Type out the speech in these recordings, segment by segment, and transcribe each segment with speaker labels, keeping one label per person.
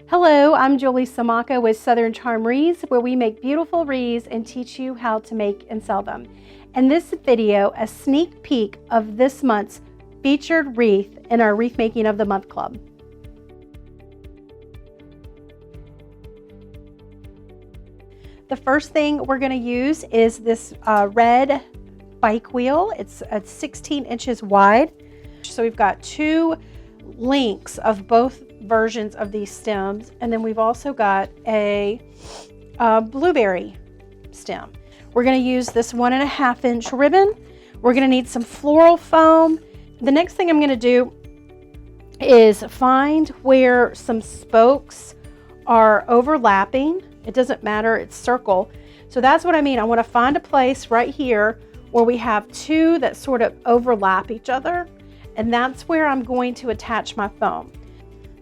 Speaker 1: Hello, I'm Julie Samaka with Southern Charm Wreaths, where we make beautiful wreaths and teach you how to make and sell them. In this video, a sneak peek of this month's featured wreath in our Wreath Making of the Month Club. The first thing we're going to use is this red bike wheel. It's 16 inches wide. So we've got two links of both versions of these stems, and then we've also got a blueberry stem. We're going to use this 1.5 inch ribbon. We're going to need some floral foam. The next thing I'm going to do is find where some spokes are overlapping. It doesn't matter, it's circle. So that's what I mean. I want to find a place right here where we have two that sort of overlap each other, and that's where I'm going to attach my foam.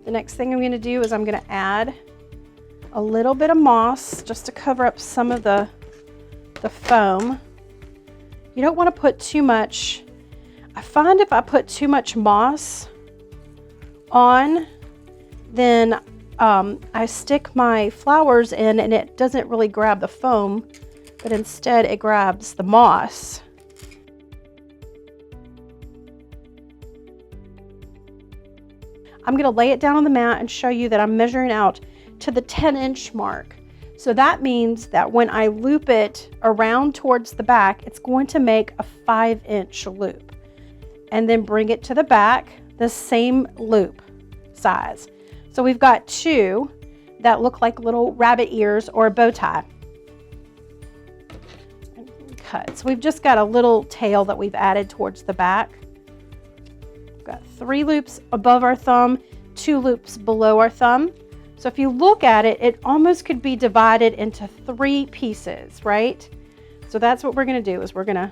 Speaker 1: The next thing I'm going to do is I'm going to add a little bit of moss just to cover up some of the foam. You don't want to put too much. I find if I put too much moss on, then I stick my flowers in and it doesn't really grab the foam, but instead it grabs the moss. I'm going to lay it down on the mat and show you that I'm measuring out to the 10-inch mark. So that means that when I loop it around towards the back, it's going to make a 5-inch loop. And then bring it to the back, the same loop size. So we've got two that look like little rabbit ears or a bow tie. Cut. So we've just got a little tail that we've added towards the back. Got 3 loops above our thumb, 2 loops below our thumb. So if you look at it, it almost could be divided into 3 pieces, right? So that's what we're going to do, is we're going to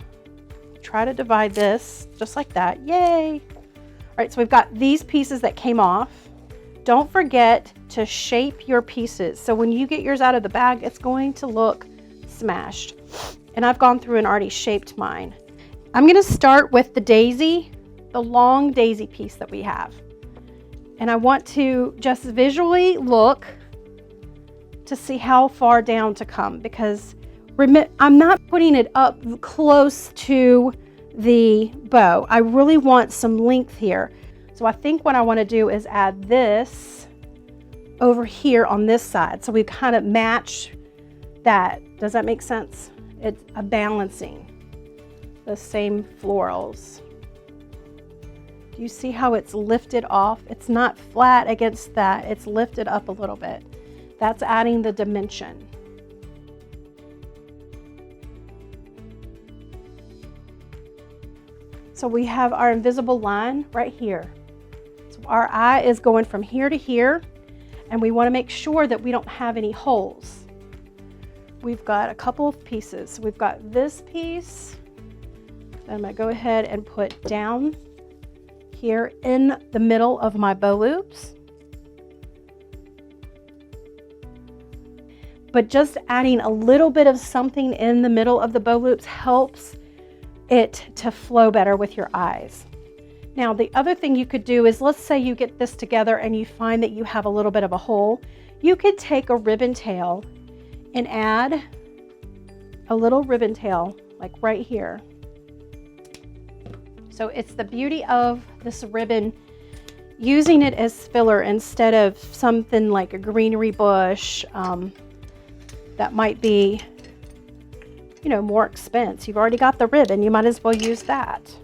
Speaker 1: try to divide this just like that. Yay! All right, so we've got these pieces that came off. Don't forget to shape your pieces. So when you get yours out of the bag, it's going to look smashed. And I've gone through and already shaped mine. I'm going to start with the daisy, the long daisy piece that we have. And I want to just visually look to see how far down to come, because I'm not putting it up close to the bow. I really want some length here. So I think what I want to do is add this over here on this side. So we kind of match that. Does that make sense? It's a balancing the same florals. Do you see how it's lifted off? It's not flat against that. It's lifted up a little bit. That's adding the dimension. So we have our invisible line right here. So our eye is going from here to here, and we want to make sure that we don't have any holes. We've got a couple of pieces. We've got this piece that I'm going to go ahead and put down here in the middle of my bow loops. But just adding a little bit of something in the middle of the bow loops helps it to flow better with your eyes. Now, the other thing you could do is, let's say you get this together and you find that you have a little bit of a hole. You could take a ribbon tail and add a little ribbon tail like right here. So it's the beauty of this ribbon, using it as filler instead of something like a greenery bush that might be, you know, more expensive. You've already got the ribbon, you might as well use that.